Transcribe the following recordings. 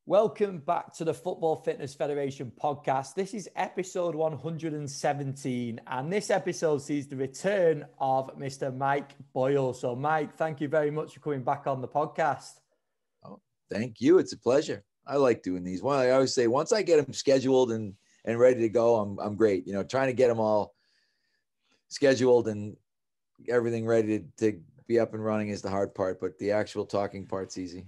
Welcome back to the Football Fitness Federation podcast. This is episode 117, and this episode sees the return of Mr. Mike Boyle. So, Mike, thank you very much for coming back on the podcast. Oh, thank you. It's a pleasure. I like doing these. Well, I always say once I get them scheduled and ready to go, I'm great. Trying to get them all scheduled and everything ready to be up and running is the hard part, but the actual talking part's easy.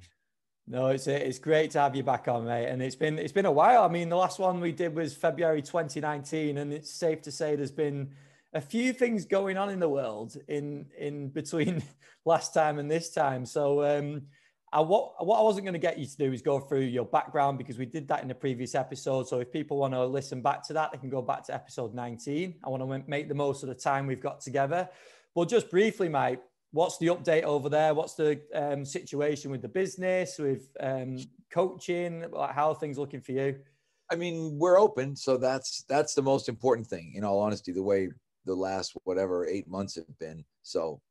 No, it's great to have you back on, mate. And it's been a while. I mean, the last one we did was February 2019, and it's safe to say there's been a few things going on in the world in between last time and this time. So what I wasn't going to get you to do is go through your background, because we did that in the previous episode. So if people want to listen back to that, they can go back to episode 19. I want to make the most of the time we've got together. But just briefly, mate, what's the update over there? What's the situation with the business, with coaching? Like, how are things looking for you? I mean, we're open. So that's the most important thing, in all honesty, the way the last, 8 months have been. So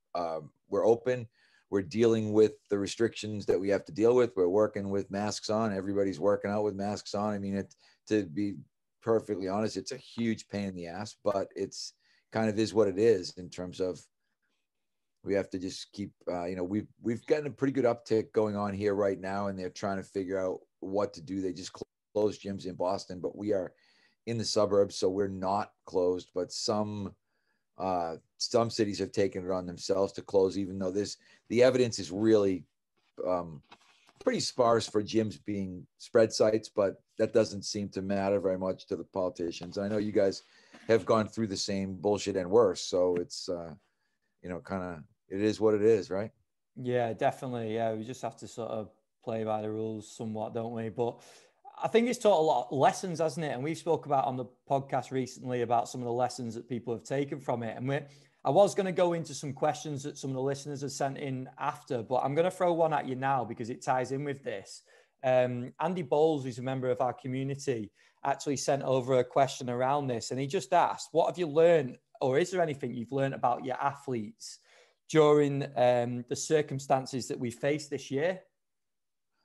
we're open. We're dealing with the restrictions that we have to deal with. We're working with masks on. Everybody's working out with masks on. I mean, to be perfectly honest, it's a huge pain in the ass, but it's kind of is what it is in terms of we have to just keep, we've gotten a pretty good uptick going on here right now, and they're trying to figure out what to do. They just closed gyms in Boston, but we are in the suburbs, so we're not closed. But some cities have taken it on themselves to close, even though the evidence is really pretty sparse for gyms being spread sites, but that doesn't seem to matter very much to the politicians. I know you guys have gone through the same bullshit and worse, so it's kind of, it is what it is, right? Yeah, definitely. Yeah, we just have to sort of play by the rules somewhat, don't we? But I think it's taught a lot of lessons, hasn't it? And we've spoke about on the podcast recently about some of the lessons that people have taken from it. And I was going to go into some questions that some of the listeners have sent in after, but I'm going to throw one at you now because it ties in with this. Andy Bowles, who's a member of our community, actually sent over a question around this. And he just asked, what have you learned, or is there anything you've learned about your athletes during the circumstances that we faced this year?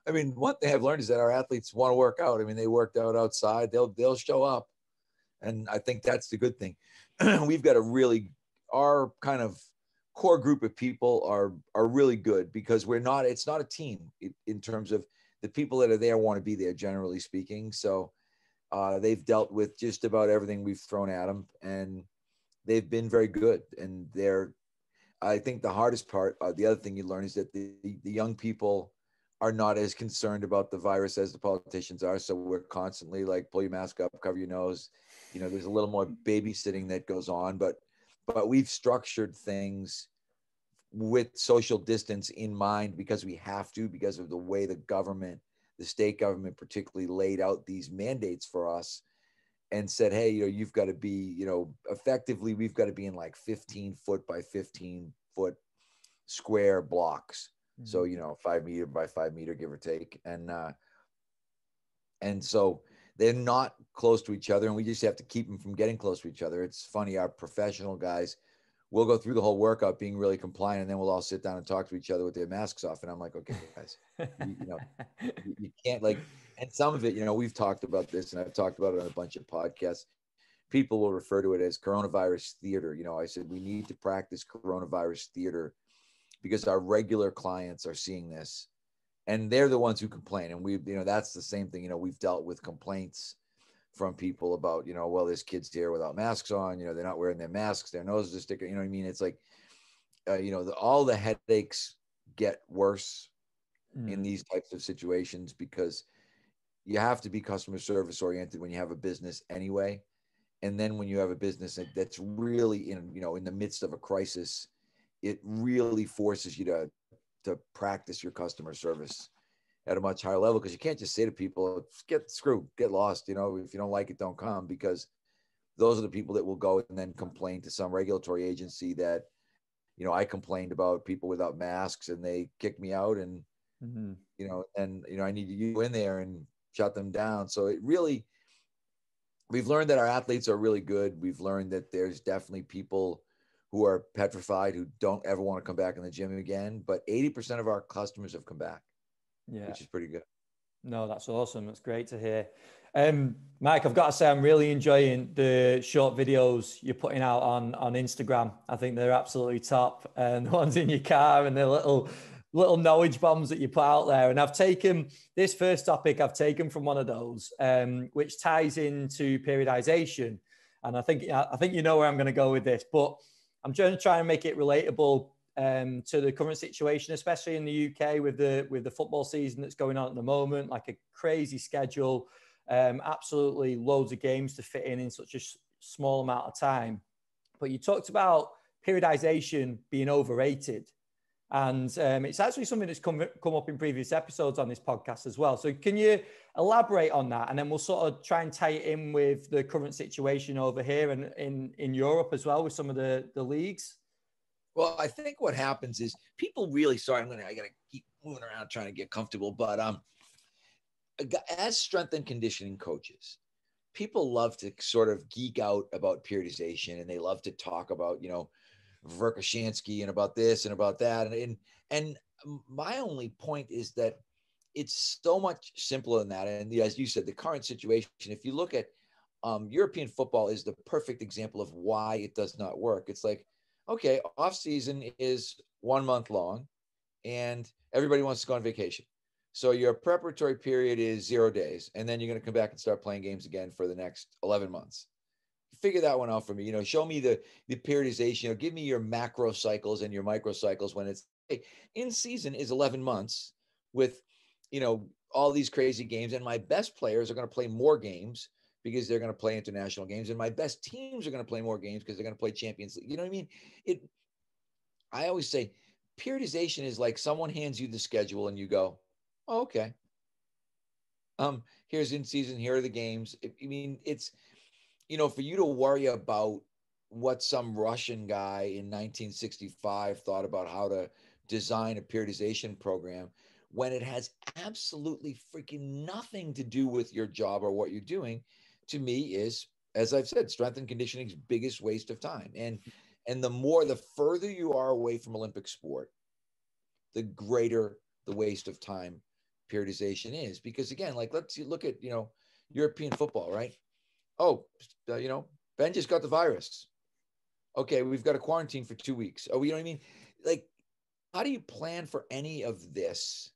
I mean, one thing I've learned is that our athletes want to work out. I mean, they worked out outside. They'll show up, and I think that's the good thing. We've got our kind of core group of people are really good, because it's not a team in terms of the people that are there want to be there, generally speaking. So they've dealt with just about everything we've thrown at them, and they've been very good. And I think the hardest part, the other thing you learn, is that the young people are not as concerned about the virus as the politicians are. So we're constantly like, pull your mask up, cover your nose. There's a little more babysitting that goes on, but we've structured things with social distance in mind, because we have to, because of the way the state government particularly, laid out these mandates for us and said, hey, you've got to be, effectively, we've got to be in like 15 foot by 15 foot square blocks. So, 5 meter by 5 meter, give or take. And so they're not close to each other, and we just have to keep them from getting close to each other. It's funny, our professional guys will go through the whole workout being really compliant, and then we'll all sit down and talk to each other with their masks off. And I'm like, okay, guys, you can't, like, and some of it, we've talked about this, and I've talked about it on a bunch of podcasts. People will refer to it as coronavirus theater. I said, we need to practice coronavirus theater, because our regular clients are seeing this, and they're the ones who complain. And that's the same thing. We've dealt with complaints from people about, well, this kid's here without masks on, they're not wearing their masks, their noses are sticking, you know what I mean? It's like, all the headaches get worse in these types of situations, because you have to be customer service oriented when you have a business anyway. And then when you have a business that's really in the midst of a crisis, it really forces you to practice your customer service at a much higher level, because you can't just say to people, get lost. If you don't like it, don't come, because those are the people that will go and then complain to some regulatory agency that, I complained about people without masks and they kicked me out, and, I need you in there and shut them down. So we've learned that our athletes are really good. We've learned that there's definitely people who are petrified, who don't ever want to come back in the gym again. But 80% of our customers have come back, which is pretty good. No, that's awesome. That's great to hear. Mike, I've got to say, I'm really enjoying the short videos you're putting out on Instagram. I think they're absolutely top. And the ones in your car and the little knowledge bombs that you put out there. And I've taken this first topic, I've taken from one of those, which ties into periodization. And I think you know where I'm going to go with this, but I'm trying to make it relatable to the current situation, especially in the UK with the football season that's going on at the moment, like a crazy schedule, absolutely loads of games to fit in such a small amount of time. But you talked about periodization being overrated. And it's actually something that's come up in previous episodes on this podcast as well. So can you elaborate on that? And then we'll sort of try and tie it in with the current situation over here and in Europe as well with some of the leagues. Well, I think what happens is people really, sorry, I got to keep moving around trying to get comfortable. But as strength and conditioning coaches, people love to sort of geek out about periodization, and they love to talk about, Verkhoshansky and about this and about that. And my only point is that it's so much simpler than that. And as you said, the current situation, if you look at European football is the perfect example of why it does not work. It's like, okay, off season is 1 month long and everybody wants to go on vacation. So your preparatory period is 0 days. And then you're going to come back and start playing games again for the next 11 months. Figure that one out for me. Show me the periodization. Give me your macro cycles and your micro cycles when it's in season is 11 months with, all these crazy games. And my best players are going to play more games because they're going to play international games. And my best teams are going to play more games because they're going to play Champions League. You know what I mean? I always say periodization is like someone hands you the schedule and you go, oh, okay. Here's in season, here are the games. It's, for you to worry about what some Russian guy in 1965 thought about how to design a periodization program when it has absolutely freaking nothing to do with your job or what you're doing, to me is, as I've said, strength and conditioning's biggest waste of time. And the further you are away from Olympic sport, the greater the waste of time periodization is. Because again, like let's look at, European football, right? Oh, Ben just got the virus. Okay, we've got a quarantine for 2 weeks. Oh, you know what I mean? Like, how do you plan for any of this?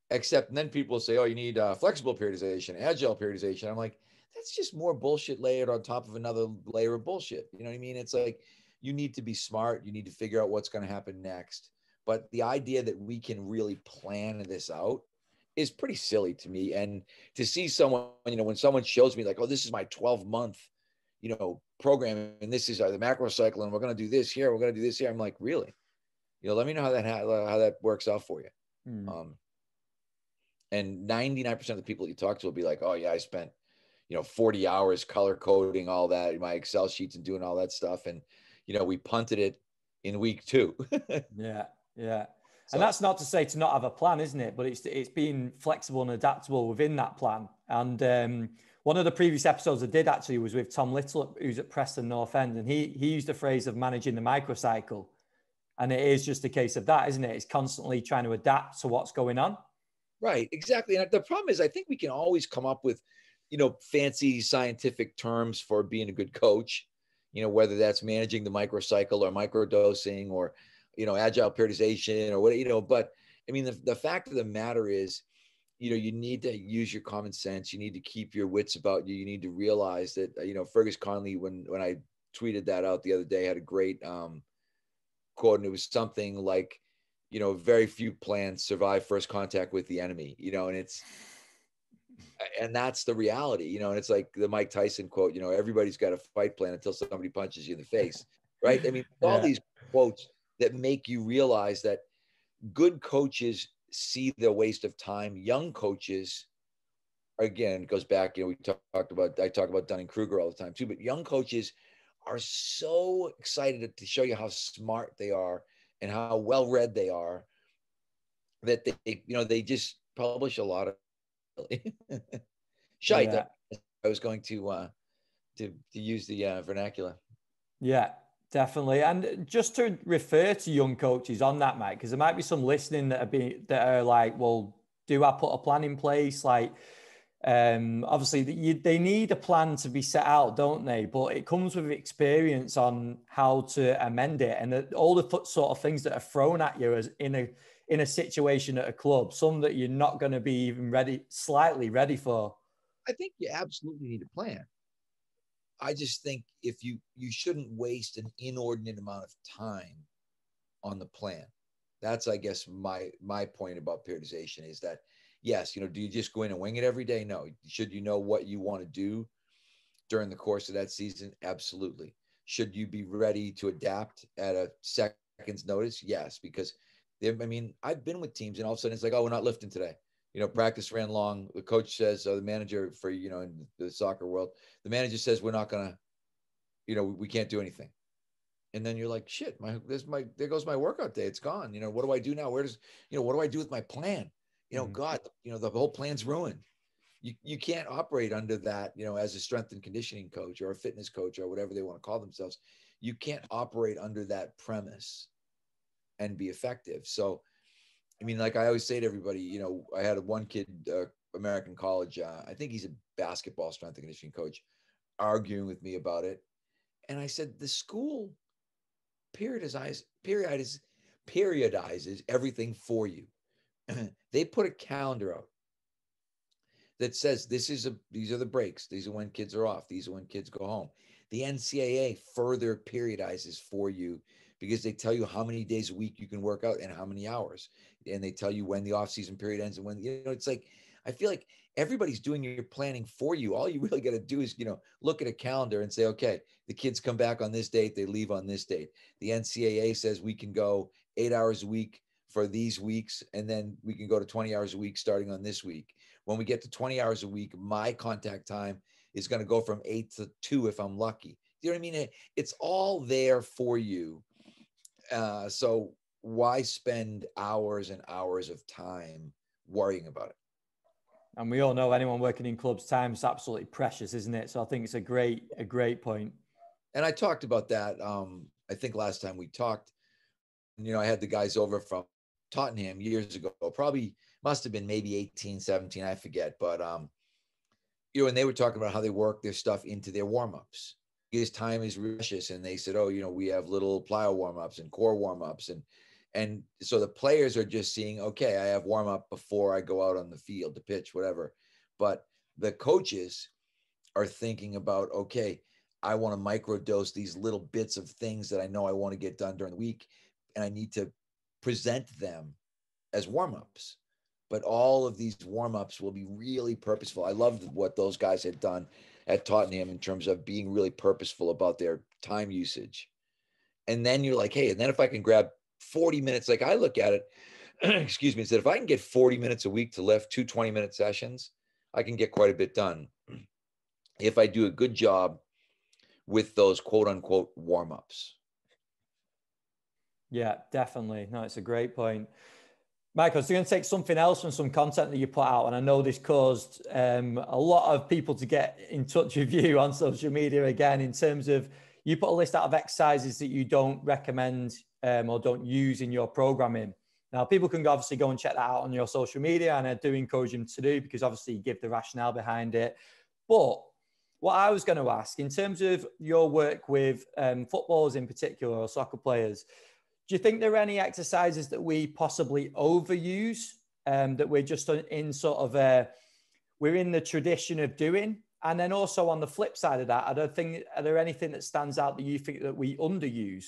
Except, and then people say, oh, you need flexible periodization, agile periodization. I'm like, that's just more bullshit layered on top of another layer of bullshit. You know what I mean? It's like, you need to be smart. You need to figure out what's going to happen next. But the idea that we can really plan this out is pretty silly to me. And to see someone, when someone shows me like, oh, this is my 12-month, program, and this is the macro cycle, and we're going to do this here, we're going to do this here. I'm like, really? Let me know how that works out for you. And 99% of the people you talk to will be like, oh yeah, I spent, 40 hours color coding all that in my Excel sheets and doing all that stuff. And, we punted it in week 2. Yeah. Yeah. So, and that's not to say to not have a plan, isn't it? But it's being flexible and adaptable within that plan. And one of the previous episodes I did actually was with Tom Little, who's at Preston North End. And he used the phrase of managing the microcycle. And it is just a case of that, isn't it? It's constantly trying to adapt to what's going on. Right, exactly. And the problem is I think we can always come up with, fancy scientific terms for being a good coach, whether that's managing the microcycle or microdosing or, agile periodization or what, but I mean, the fact of the matter is, you need to use your common sense. You need to keep your wits about you. You need to realize that, Fergus Conley, when I tweeted that out the other day, had a great quote, and it was something like, very few plans survive first contact with the enemy, and that's the reality, and it's like the Mike Tyson quote, everybody's got a fight plan until somebody punches you in the face, right? I mean, all these quotes that make you realize that good coaches see the waste of time. Young coaches, again, it goes back, I talk about Dunning-Kruger all the time too, but young coaches are so excited to show you how smart they are and how well-read they are that they just publish a lot of shite. Yeah. I was going to use the vernacular. Yeah, definitely. And just to refer to young coaches on that, Mike, because there might be some listening that are like, well, do I put a plan in place? Like, obviously they need a plan to be set out, don't they? But it comes with experience on how to amend it, and all the sort of things that are thrown at you as in a situation at a club, some that you're not going to be even slightly ready for. I think you absolutely need a plan. I just think if you shouldn't waste an inordinate amount of time on the plan. That's, I guess, my point about periodization is that, yes, do you just go in and wing it every day? No. Should you know what you want to do during the course of that season? Absolutely. Should you be ready to adapt at a second's notice? Yes, because I've been with teams and all of a sudden it's like, oh, we're not lifting today. Practice ran long. The coach says, the manager for, in the soccer world, the manager says, we're not going to, we can't do anything. And then you're like, shit, there goes my workout day. It's gone. What do I do now? What do I do with my plan? God, the whole plan's ruined. You can't operate under that, as a strength and conditioning coach or a fitness coach or whatever they want to call themselves. You can't operate under that premise and be effective. So, like I always say to everybody, I had one kid, American college, I think he's a basketball strength and conditioning coach, arguing with me about it. And I said, the school periodizes everything for you. They put a calendar out that says these are the breaks. These are when kids are off. These are when kids go home. The NCAA further periodizes for you because they tell you how many days a week you can work out and how many hours. And they tell you when the off-season period ends and when, it's like, I feel like everybody's doing your planning for you. All you really got to do is, look at a calendar and say, okay, the kids come back on this date, they leave on this date. The NCAA says we can go 8 hours a week for these weeks, and then we can go to 20 hours a week starting on this week. When we get to 20 hours a week, my contact time is going to go from 8 to 2 if I'm lucky. You know what I mean? It's all there for you. So why spend hours and hours of time worrying about it? And we all know anyone working in clubs, time is absolutely precious, isn't it? So I think it's a great point. And I talked about that. I think last time we talked, I had the guys over from Tottenham years ago, probably must have been maybe 18, 17, I forget. But, and they were talking about how they work their stuff into their warm-ups. Because time is precious. And they said, oh, we have little plyo warm-ups and core warm-ups. And so the players are just seeing, okay, I have warm-up before I go out on the field to pitch, whatever. But the coaches are thinking about, okay, I want to microdose these little bits of things that I know I want to get done during the week. And I need to present them as warm-ups. But all of these warm-ups will be really purposeful. I loved what those guys had done at Tottenham in terms of being really purposeful about their time usage. And then you're like, hey, and then if I can grab 40 minutes, like I look at it, excuse me, said if I can get 40 minutes a week to lift 2 20-minute sessions, I can get quite a bit done if I do a good job with those quote unquote warm-ups. Yeah, definitely. No, it's a great point. Michael, so you're going to take something else from some content that you put out, and I know this caused a lot of people to get in touch with you on social media again, in terms of you put a list out of exercises that you don't recommend or don't use in your programming. Now, people can obviously go and check that out on your social media, and I do encourage them to do, because obviously you give the rationale behind it. But what I was going to ask, in terms of your work with footballers in particular, or soccer players, do you think there are any exercises that we possibly overuse, that we're just in sort of we're in the tradition of doing? And then also on the flip side of that, are there anything that stands out that you think that we underuse?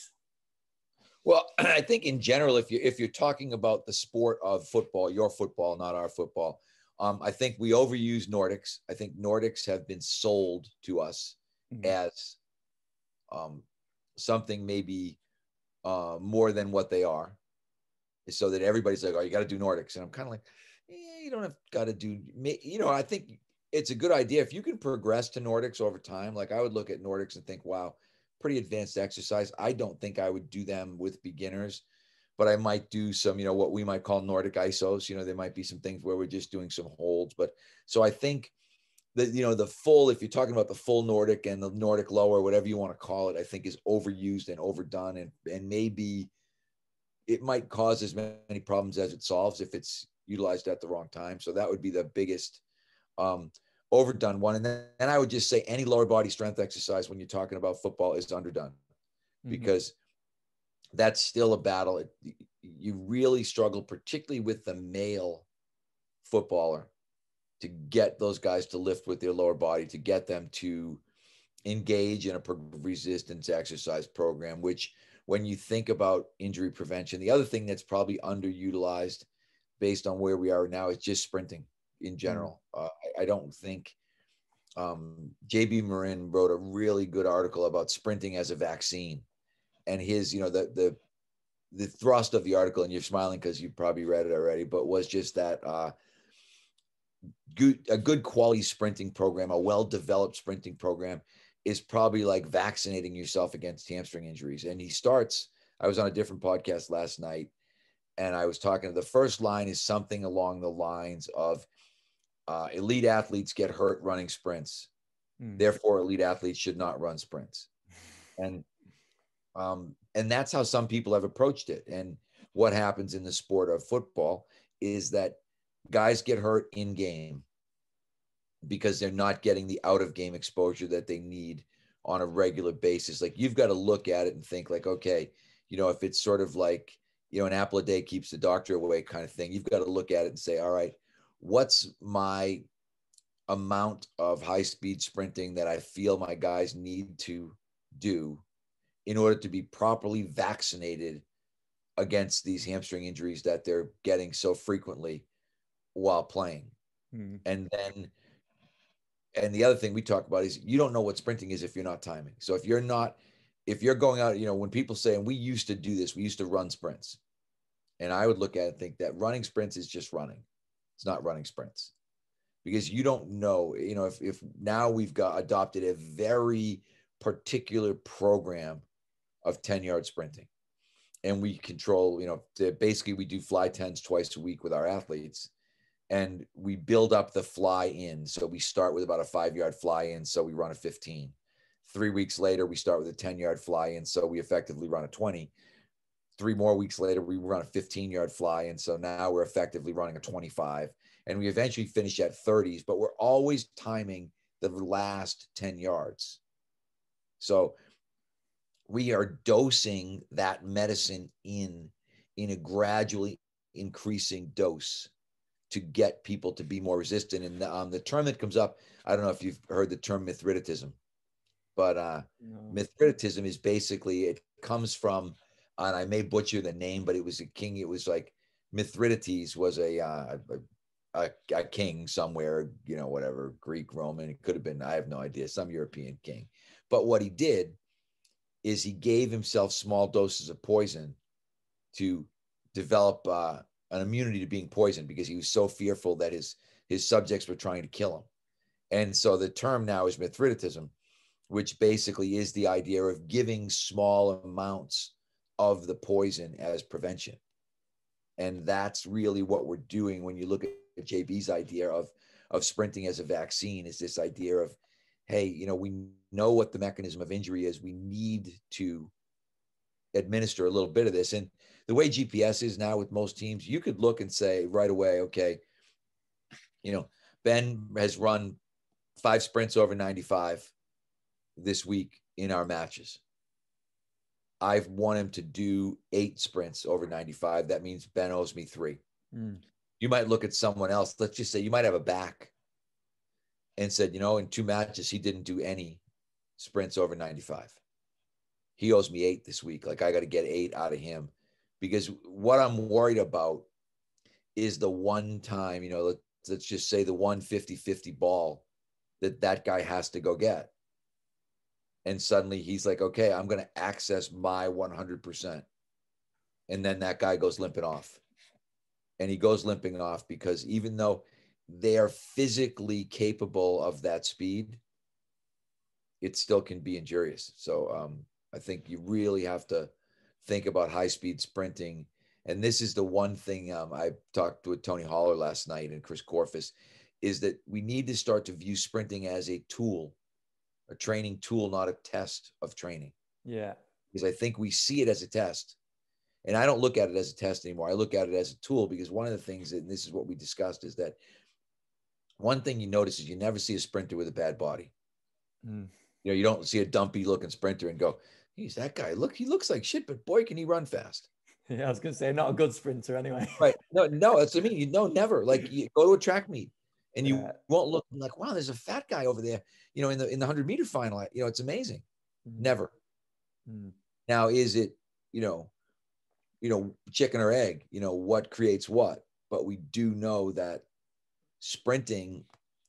Well, I think in general, if you're talking about the sport of football, your football, not our football, I think we overuse Nordics. I think Nordics have been sold to us as something maybe more than what they are, so that everybody's like, oh, you got to do Nordics. And I'm kind of like, you don't have got to do, I think it's a good idea. If you can progress to Nordics over time, like I would look at Nordics and think, wow, pretty advanced exercise. I don't think I would do them with beginners, but I might do some, what we might call Nordic isos. There might be some things where we're just doing some holds. But so I think that, the full, if you're talking about the full Nordic and the Nordic lower, whatever you want to call it, I think is overused and overdone. And maybe it might cause as many problems as it solves if it's utilized at the wrong time. So that would be the biggest overdone one. And then I would just say any lower body strength exercise when you're talking about football is underdone, because that's still a battle. You really struggle, particularly with the male footballer, to get those guys to lift with their lower body, to get them to engage in a resistance exercise program, which when you think about injury prevention, the other thing that's probably underutilized based on where we are now is just sprinting in general. I don't think JB Marin wrote a really good article about sprinting as a vaccine, and his, the thrust of the article, and you're smiling because you probably read it already, but was just that a good quality sprinting program, a well-developed sprinting program, is probably like vaccinating yourself against hamstring injuries. And I was on a different podcast last night, and I was talking, the first line is something along the lines of elite athletes get hurt running sprints. Therefore, elite athletes should not run sprints. And that's how some people have approached it. And what happens in the sport of football is that guys get hurt in game because they're not getting the out of game exposure that they need on a regular basis. Like, you've got to look at it and think like, okay, if it's sort of like, an apple a day keeps the doctor away kind of thing, you've got to look at it and say, all right, what's my amount of high speed sprinting that I feel my guys need to do in order to be properly vaccinated against these hamstring injuries that they're getting so frequently while playing. And the other thing we talk about is you don't know what sprinting is if you're not timing. So if you're going out, when people say, and we used to do this, we used to run sprints. And I would look at it and think that running sprints is just running. It's not running sprints, because you don't know, if now we've adopted a very particular program of 10-yard sprinting, and we control, basically we do fly 10s twice a week with our athletes, and we build up the fly in. So we start with about a 5-yard fly in. So we run a 15. 3 weeks later, we start with a 10-yard fly in. So we effectively run a 20. 3 more weeks later, we run a 15-yard fly in. So now we're effectively running a 25. And we eventually finish at 30s, but we're always timing the last 10 yards. So we are dosing that medicine in a gradually increasing dose to get people to be more resistant. And the term that comes up, I don't know if you've heard the term Mithridatism, but No. Mithridatism is basically, it comes from, and I may butcher the name, but it was a king. It was like Mithridates was a king somewhere, whatever, Greek, Roman. It could have been, I have no idea, some European king. But what he did is he gave himself small doses of poison to develop an immunity to being poisoned, because he was so fearful that his subjects were trying to kill him. And so the term now is Mithridatism, which basically is the idea of giving small amounts of the poison as prevention. And that's really what we're doing when you look at JB's idea of sprinting as a vaccine, is this idea of, hey, we know what the mechanism of injury is. We need to administer a little bit of this. And the way GPS is now with most teams, you could look and say right away, okay, Ben has run 5 sprints over 95 this week in our matches. I've want him to do 8 sprints over 95. That means Ben owes me 3. You might look at someone else. Let's just say you might have a back and said, in 2 matches, he didn't do any sprints over 95. He owes me 8 this week. Like, I got to get 8 out of him, because what I'm worried about is the one time, let's just say the 150-50 ball that guy has to go get. And suddenly he's like, okay, I'm going to access my 100%. And then that guy goes limping off. And he goes limping off because even though they are physically capable of that speed, it still can be injurious. So I think you really have to think about high-speed sprinting. And this is the one thing I talked with Tony Holler last night and Chris Corfus, is that we need to start to view sprinting as a tool, a training tool, not a test of training. Yeah. Because I think we see it as a test. And I don't look at it as a test anymore. I look at it as a tool, because one of the things, and this is what we discussed, is that one thing you notice is you never see a sprinter with a bad body. Mm. You don't see a dumpy looking sprinter and go, he's that guy. Look, he looks like shit, but boy, can he run fast. Yeah, I was going to say, not a good sprinter anyway. Right. No, that's what I mean. Never. Like, you go to a track meet and you won't look like, wow, there's a fat guy over there, in the 100-meter final. It's amazing. Never. Now, is it, chicken or egg, what creates what? But we do know that sprinting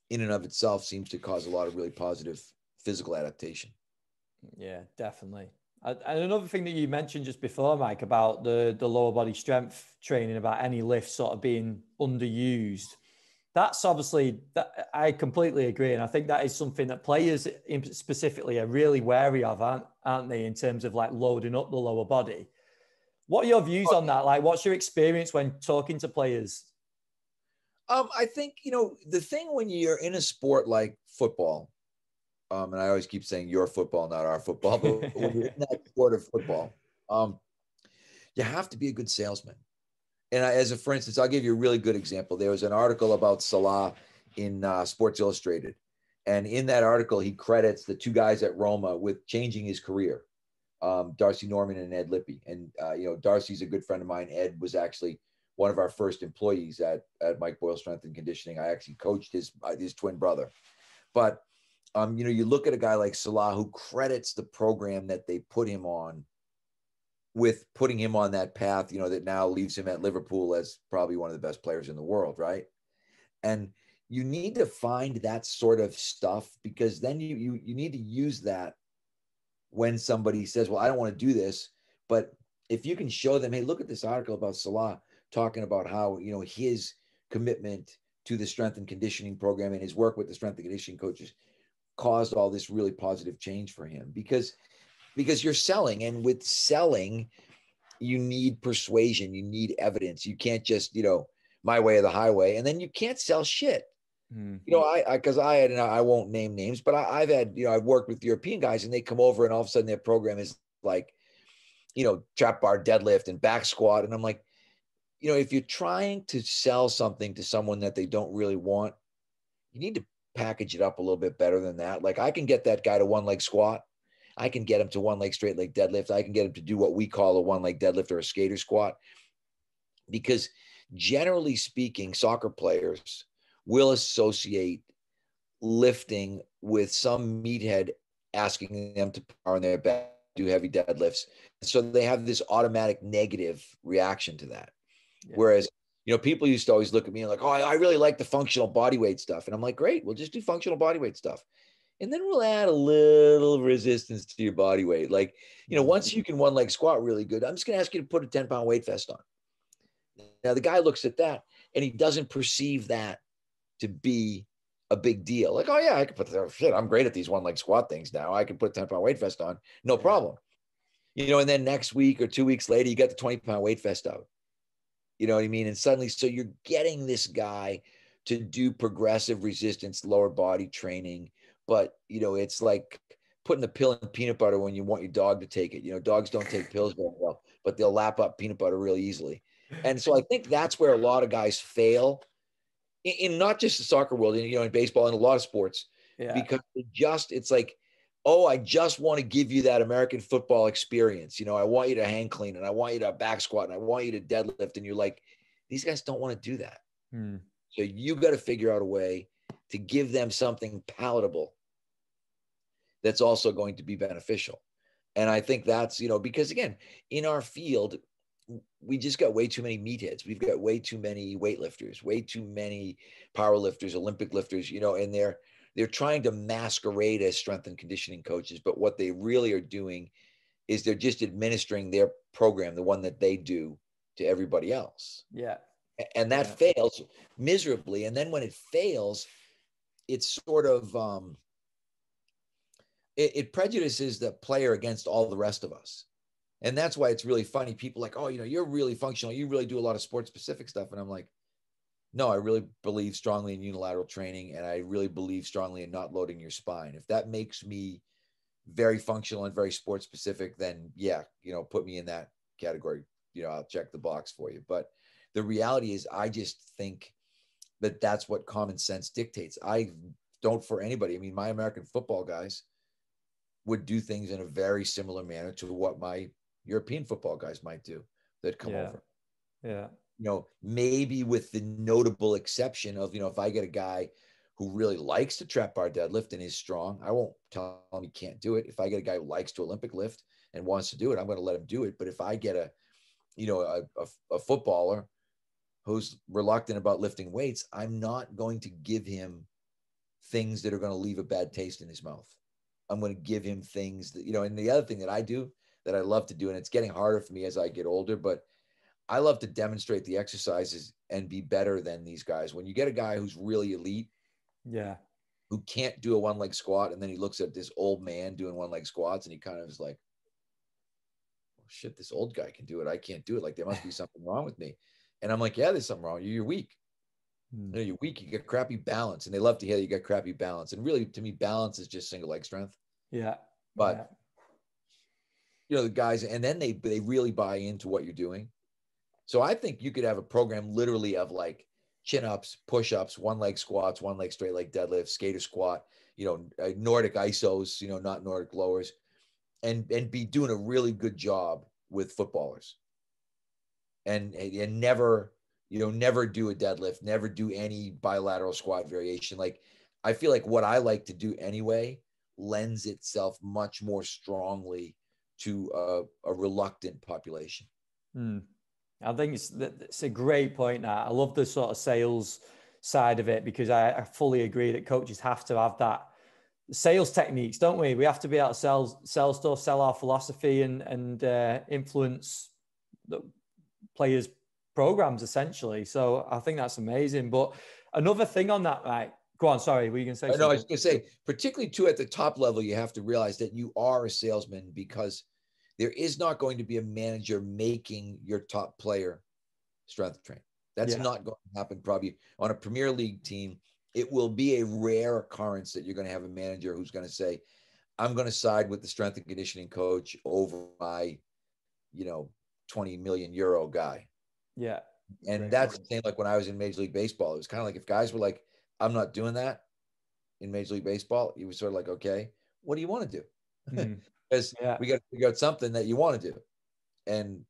in and of itself seems to cause a lot of really positive physical adaptation. Yeah, definitely. And another thing that you mentioned just before, Mike, about the lower body strength training, about any lift sort of being underused. That's obviously, that I completely agree. And I think that is something that players specifically are really wary of, aren't they, in terms of like loading up the lower body. What are your views on that? Like, what's your experience when talking to players? I think, the thing when you're in a sport like football, and I always keep saying your football, not our football, but when you're in that sport of football, you have to be a good salesman. And for instance, I'll give you a really good example. There was an article about Salah in Sports Illustrated. And in that article, he credits the two guys at Roma with changing his career, Darcy Norman and Ed Lippy. And, Darcy's a good friend of mine. Ed was actually one of our first employees at Mike Boyle Strength and Conditioning. I actually coached his twin brother. But, you look at a guy like Salah, who credits the program that they put him on with putting him on that path, that now leaves him at Liverpool as probably one of the best players in the world, right? And you need to find that sort of stuff, because then you need to use that when somebody says, well, I don't want to do this. But if you can show them, hey, look at this article about Salah talking about how, his commitment to the strength and conditioning program and his work with the strength and conditioning coaches caused all this really positive change for him, because you're selling, and with selling, you need persuasion, you need evidence. You can't just, my way or the highway, and then you can't sell shit. Because I won't name names, but I've had, I've worked with European guys, and they come over and all of a sudden their program is like, trap bar deadlift and back squat. And I'm like, if you're trying to sell something to someone that they don't really want, you need to package it up a little bit better than that. Like, I can get that guy to one leg squat. I can get him to one leg straight leg deadlift. I can get him to do what we call a one leg deadlift or a skater squat. Because generally speaking, soccer players will associate lifting with some meathead asking them to power on their back, do heavy deadlifts. So they have this automatic negative reaction to that. Yeah. Whereas, people used to always look at me like, oh, I really like the functional bodyweight stuff. And I'm like, great, we'll just do functional bodyweight stuff. And then we'll add a little resistance to your body weight. Like, once you can one leg squat really good, I'm just going to ask you to put a 10-pound weight vest on. Now, the guy looks at that and he doesn't perceive that to be a big deal. Like, oh yeah, I can put shit. I'm great at these one leg squat things now. I can put a 10-pound weight vest on. No problem. And then next week or 2 weeks later, you got the 20-pound weight vest out. You know what I mean? And suddenly, so you're getting this guy to do progressive resistance, lower body training. But, it's like putting the pill in peanut butter when you want your dog to take it. Dogs don't take pills very well, but they'll lap up peanut butter really easily. And so I think that's where a lot of guys fail in not just the soccer world, in baseball and a lot of sports, because it's like, oh, I just want to give you that American football experience. I want you to hang clean, and I want you to back squat, and I want you to deadlift. And you're like, these guys don't want to do that. So you got to figure out a way to give them something palatable that's also going to be beneficial. And I think that's, because again, in our field, we just got way too many meatheads. We've got way too many weightlifters, way too many power lifters, Olympic lifters, and they're trying to masquerade as strength and conditioning coaches. But what they really are doing is they're just administering their program, the one that they do, to everybody else. Yeah. And that fails miserably. And then when it fails, it's sort of, it prejudices the player against all the rest of us. And that's why it's really funny. People like, oh, you're really functional. You really do a lot of sport specific stuff. And I'm like, no, I really believe strongly in unilateral training. And I really believe strongly in not loading your spine. If that makes me very functional and very sport specific, then yeah, put me in that category I'll check the box for you. But the reality is, I just think that that's what common sense dictates. I don't for anybody. I mean, my American football guys would do things in a very similar manner to what my European football guys might do that come over. Yeah. Maybe with the notable exception of, if I get a guy who really likes to trap bar deadlift and is strong, I won't tell him he can't do it. If I get a guy who likes to Olympic lift and wants to do it, I'm going to let him do it. But if I get a footballer who's reluctant about lifting weights, I'm not going to give him things that are going to leave a bad taste in his mouth. I'm going to give him things that, and the other thing that I do that I love to do, and it's getting harder for me as I get older, but I love to demonstrate the exercises and be better than these guys. When you get a guy who's really elite, who can't do a one leg squat, and then he looks at this old man doing one leg squats and he kind of is like, oh, shit, this old guy can do it. I can't do it. Like, there must be something wrong with me. And I'm like, yeah, there's something wrong. You're weak. You're weak. You get crappy balance. And they love to hear you got crappy balance. And really, to me, balance is just single leg strength. Yeah. But, the guys, and then they really buy into what you're doing. So I think you could have a program literally of like chin-ups, push-ups, one-leg squats, one-leg straight leg deadlift, skater squat, Nordic isos, not Nordic lowers, and be doing a really good job with footballers. And never, never do a deadlift, never do any bilateral squat variation. Like, I feel like what I like to do anyway lends itself much more strongly to a reluctant population. I think it's a great point. Now, I love the sort of sales side of it, because I fully agree that coaches have to have that sales techniques, don't we? We have to be able to sell stuff, sell our philosophy, and influence the players' programs essentially. So I think that's amazing. But another thing on that, right? Go on. Sorry, were you going to say something? No, I was going to say, particularly too at the top level, you have to realize that you are a salesman, because there is not going to be a manager making your top player strength train. That's not going to happen probably on a Premier League team. It will be a rare occurrence that you're going to have a manager who's going to say, I'm going to side with the strength and conditioning coach over my, 20 million euro guy. Yeah. And that's the same like when I was in Major League Baseball. It was kind of like if guys were like, I'm not doing that in Major League Baseball, you was sort of like, okay, what do you want to do? Because we got to figure out something that you want to do. And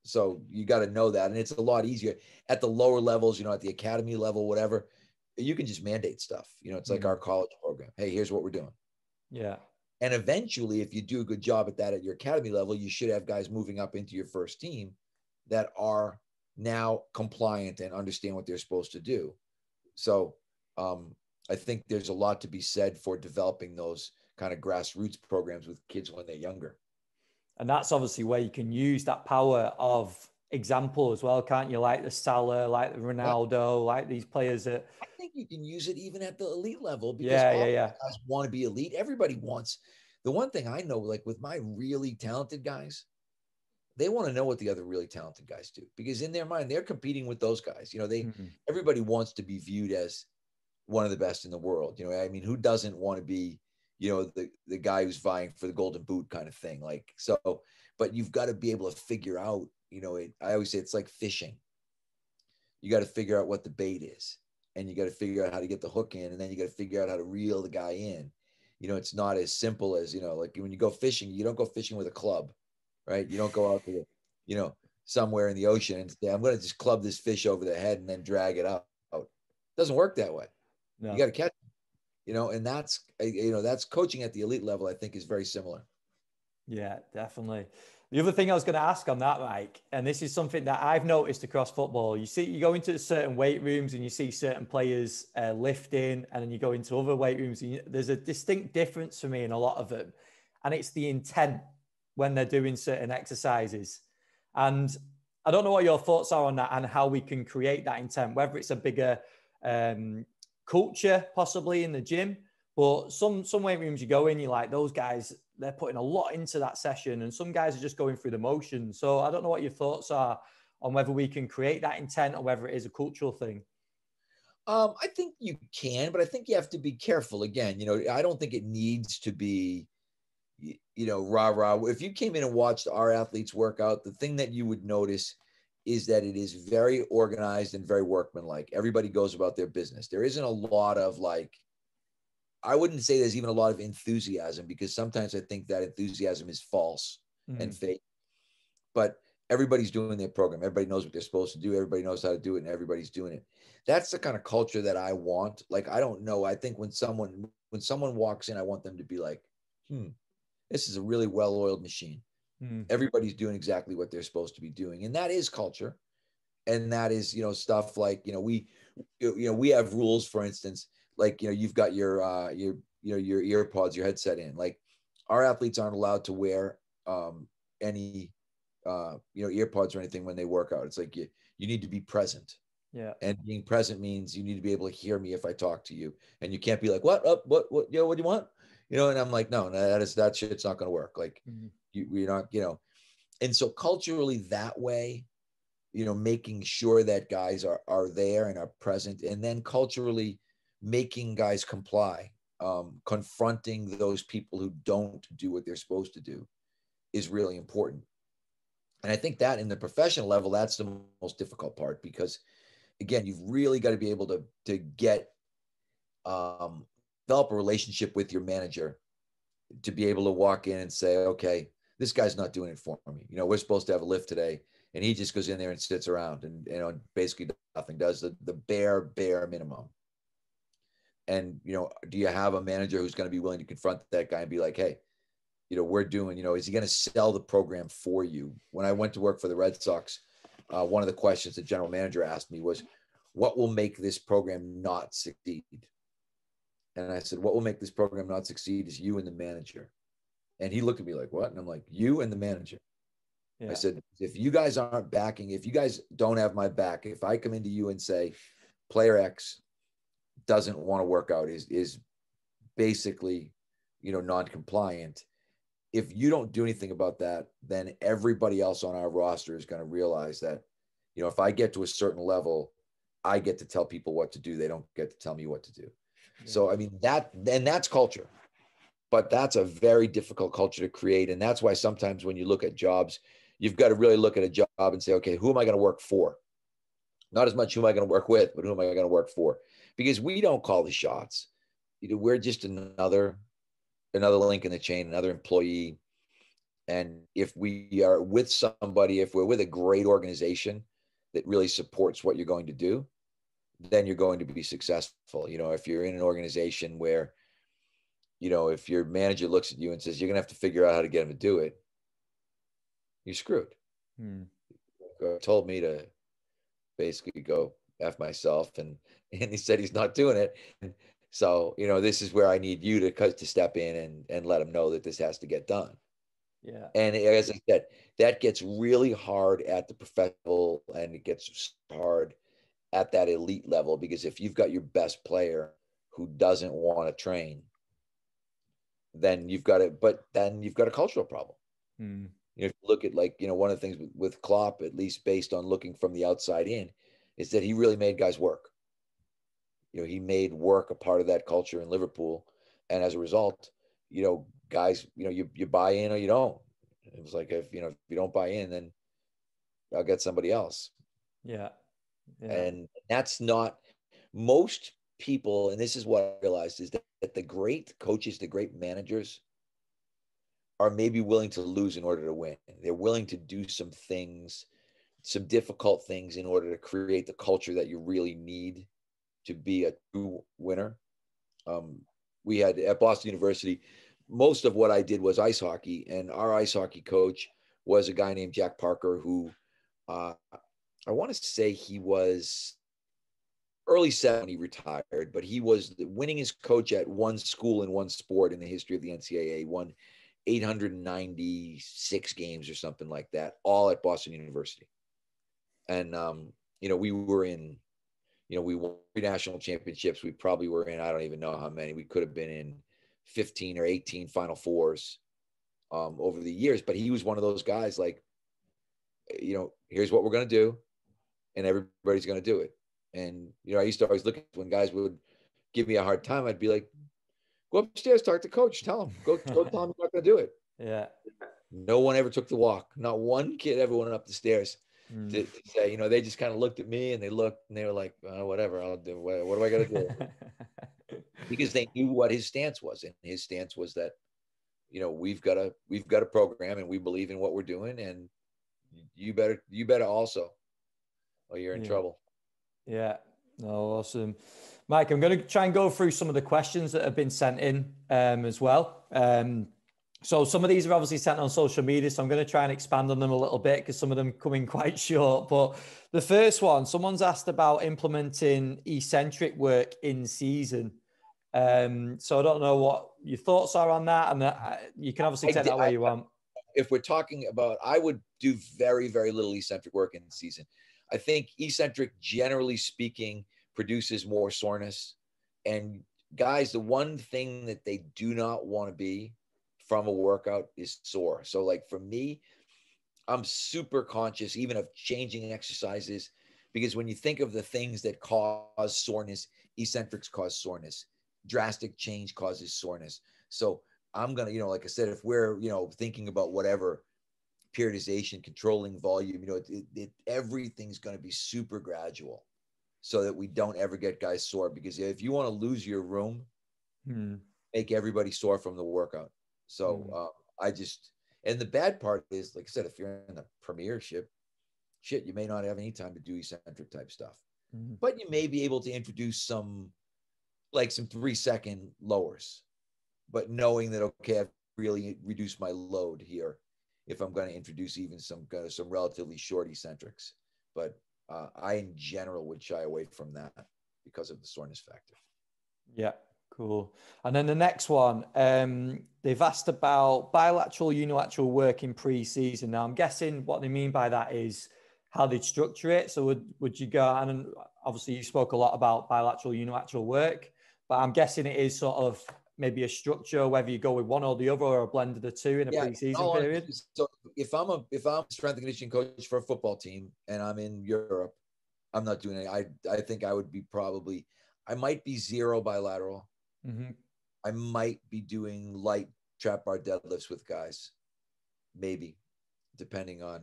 so you got to know that. And it's a lot easier at the lower levels, at the academy level, whatever. You can just mandate stuff. It's like our college program. Hey, here's what we're doing. Yeah. And eventually, if you do a good job at that at your academy level, you should have guys moving up into your first team that are now compliant and understand what they're supposed to do. So I think there's a lot to be said for developing those kind of grassroots programs with kids when they're younger. And that's obviously where you can use that power of example as well, can't you? Like the Salah, like the Ronaldo, like these players that... I think you can use it even at the elite level, because guys want to be elite. Everybody wants. The one thing I know, like with my really talented guys, they want to know what the other really talented guys do, because in their mind, they're competing with those guys. Everybody wants to be viewed as one of the best in the world. I mean, who doesn't want to be, the guy who's vying for the golden boot kind of thing. Like, so, but you've got to be able to figure out, I always say it's like fishing. You got to figure out what the bait is, and you got to figure out how to get the hook in, and then you got to figure out how to reel the guy in. It's not as simple as, like when you go fishing, you don't go fishing with a club, right? You don't go out to the, somewhere in the ocean and say, I'm going to just club this fish over the head and then drag it out. It doesn't work that way. No. You got to catch it, and that's coaching at the elite level, I think, is very similar. Yeah, definitely. The other thing I was going to ask on that, Mike, and this is something that I've noticed across football, you go into certain weight rooms and you see certain players lifting, and then you go into other weight rooms. And there's a distinct difference for me in a lot of them. And it's the intent when they're doing certain exercises. And I don't know what your thoughts are on that and how we can create that intent, whether it's a bigger culture possibly in the gym, but some weight rooms you go in, you're like, those guys, they're putting a lot into that session, and some guys are just going through the motions. So I don't know what your thoughts are on whether we can create that intent or whether it is a cultural thing. I think you can, but I think you have to be careful. Again, I don't think it needs to be, you know, rah, rah. If you came in and watched our athletes work out, the thing that you would notice is that it is very organized and very workmanlike. Everybody goes about their business. There isn't a lot of like, I wouldn't say there's even a lot of enthusiasm, because sometimes I think that enthusiasm is false and fake, but everybody's doing their program. Everybody knows what they're supposed to do. Everybody knows how to do it, and everybody's doing it. That's the kind of culture that I want. Like, I don't know. I think when someone walks in, I want them to be like, this is a really well-oiled machine. Everybody's doing exactly what they're supposed to be doing. And that is culture. And that is, you know, stuff like, we have rules, for instance, like, you've got your earpods, your headset in. Like, our athletes aren't allowed to wear any earpods or anything when they work out. It's like, you need to be present. Yeah. And being present means you need to be able to hear me if I talk to you. And you can't be like, what, what do you want? And I'm like, no, that shit's not going to work. Like, we're not, and so culturally that way, making sure that guys are there and are present, and then culturally making guys comply, confronting those people who don't do what they're supposed to do is really important. And I think that in the professional level, that's the most difficult part, because again, you've really got to be able to get, develop a relationship with your manager to be able to walk in and say, okay, this guy's not doing it for me. We're supposed to have a lift today, and he just goes in there and sits around and, basically nothing, does the bare minimum. And, do you have a manager who's going to be willing to confront that guy and be like, hey, we're doing, is he going to sell the program for you? When I went to work for the Red Sox, one of the questions the general manager asked me was, what will make this program not succeed? And I said, what will make this program not succeed is you and the manager. And he looked at me like, what? And I'm like, you and the manager. Yeah. I said, if you guys aren't backing, if you guys don't have my back, if I come into you and say, player X doesn't want to work out, is basically, non-compliant. If you don't do anything about that, then everybody else on our roster is going to realize that, if I get to a certain level, I get to tell people what to do. They don't get to tell me what to do. Yeah. So, I mean, that's culture, but that's a very difficult culture to create. And that's why sometimes when you look at jobs, you've got to really look at a job and say, okay, who am I going to work for? Not as much who am I going to work with, but who am I going to work for? Because we don't call the shots. We're just another link in the chain, another employee. And if we are with somebody, if we're with a great organization that really supports what you're going to do, then you're going to be successful. If you're in an organization where, if your manager looks at you and says, you're going to have to figure out how to get him to do it, you're screwed. Told me to basically go F myself, and he said he's not doing it. And so, this is where I need you to step in and let him know that this has to get done. Yeah. And as I said, that gets really hard at the professional, and it gets hard at that elite level, because if you've got your best player who doesn't want to train, then you've got a cultural problem. If you look at, like, one of the things with Klopp, at least based on looking from the outside in, is that he really made guys work. He made work a part of that culture in Liverpool. And as a result, guys, you buy in or you don't. It was like, if you don't buy in, then I'll get somebody else. Yeah. And that's not most people. And this is what I realized, is that the great coaches, the great managers are maybe willing to lose in order to win. They're willing to do some things, some difficult things, in order to create the culture that you really need to be a true winner. We had at Boston University, most of what I did was ice hockey, and our ice hockey coach was a guy named Jack Parker, who I want to say he was early 70s when he retired, but he was the winningest coach at one school in one sport in the history of the NCAA. Won 896 games or something like that, all at Boston University. And we were in, we won 3 national championships. We probably were in, I don't even know how many. We could have been in 15 or 18 Final Fours over the years. But he was one of those guys, like, here's what we're going to do, and everybody's going to do it. And, I used to always look at when guys would give me a hard time, I'd be like, Go upstairs, talk to coach, tell him, go tell him you're not going to do it. Yeah. No one ever took the walk. Not one kid ever went up the stairs to Mm. say, you know, they just kind of looked at me and they looked and they were like, whatever, I'll do. What do I got to do? Because they knew what his stance was. And his stance was that, you know, we've got a program and we believe in what we're doing. And you better also, or you're in trouble. Yeah. No, awesome. Mike, I'm going to try and go through some of the questions that have been sent in as well. So some of these are obviously sent on social media, so I'm going to try and expand on them a little bit because some of them come in quite short. But the first one, someone's asked about implementing eccentric work in season. So I don't know what your thoughts are on that, and you can obviously take that where you want. If we're talking about, I would do very, very little eccentric work in season. I think eccentric, generally speaking, produces more soreness. And guys, the one thing that they do not want to be from a workout is sore. So like for me, I'm super conscious even of changing exercises, because when you think of the things that cause soreness, eccentrics cause soreness. Drastic change causes soreness. So I'm going to, you know, like I said, if we're, you know, thinking about whatever, periodization, controlling volume, you know, everything's going to be super gradual so that we don't ever get guys sore. Because if you want to lose your room, make everybody sore from the workout. So and the bad part is, like I said, if you're in the premiership, shit, you may not have any time to do eccentric type stuff, but you may be able to introduce some 3-second lowers, but knowing that, okay, I've really reduced my load here if I'm going to introduce even some relatively short eccentrics. But I, in general, would shy away from that because of the soreness factor. Yeah, cool. And then the next one, they've asked about bilateral, unilateral work in pre-season. Now, I'm guessing what they mean by that is how they'd structure it. So would you go, and obviously you spoke a lot about bilateral, unilateral work, but I'm guessing it is sort of maybe a structure, whether you go with one or the other or a blend of the two in a pre-season period. So if I'm a strength and conditioning coach for a football team and I'm in Europe, I'm not doing it. I think I would be I might be 0 bilateral. I might be doing light trap bar deadlifts with guys, maybe, depending on,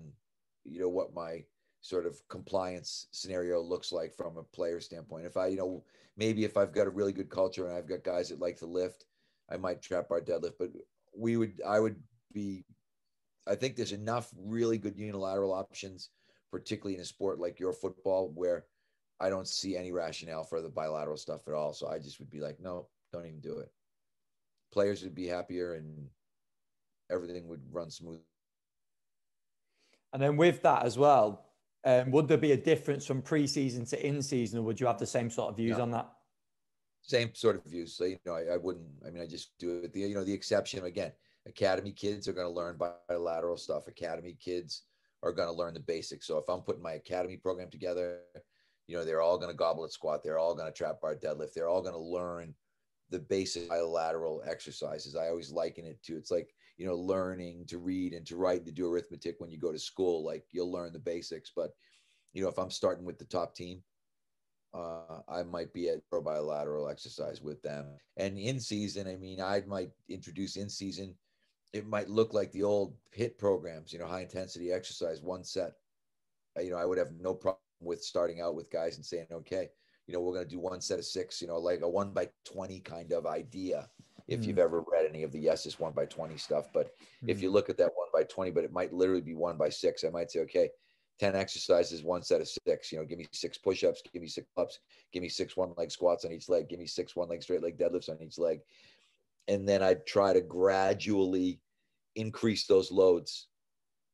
you know, what my sort of compliance scenario looks like from a player standpoint. If I, you know, maybe if I've got a really good culture and I've got guys that like to lift, I might trap bar deadlift. But I think there's enough really good unilateral options, particularly in a sport like your football, where I don't see any rationale for the bilateral stuff at all. So I just would be like, no, don't even do it. Players would be happier and everything would run smooth. And then with that as well, would there be a difference from pre-season to in-season, or would you have the same sort of views on that? Same sort of views. So, you know, I wouldn't, I mean, I just do it. The exception, again, academy kids are going to learn bilateral stuff. Academy kids are going to learn the basics. So if I'm putting my academy program together, you know, they're all going to goblet squat. They're all going to trap bar deadlift. They're all going to learn the basic bilateral exercises. I always liken it to, it's like, you know, learning to read and to write and to do arithmetic when you go to school. Like, you'll learn the basics. But, you know, if I'm starting with the top team, I might be at pro bilateral exercise with them. And in season, I mean, I might introduce in season, it might look like the old HIIT programs, you know, high intensity exercise, one set. You know, I would have no problem with starting out with guys and saying, okay, you know, we're going to do one set of 6, you know, like a 1x20 kind of idea. If you've ever read any of the Yes is 1x20 stuff, but if you look at that 1x20, but it might literally be 1x6, I might say, okay, 10 exercises, one set of 6, you know, give me 6 push-ups, give me 6 ups, give me 6 one-leg squats on each leg, give me 6 one-leg straight leg deadlifts on each leg. And then I'd try to gradually increase those loads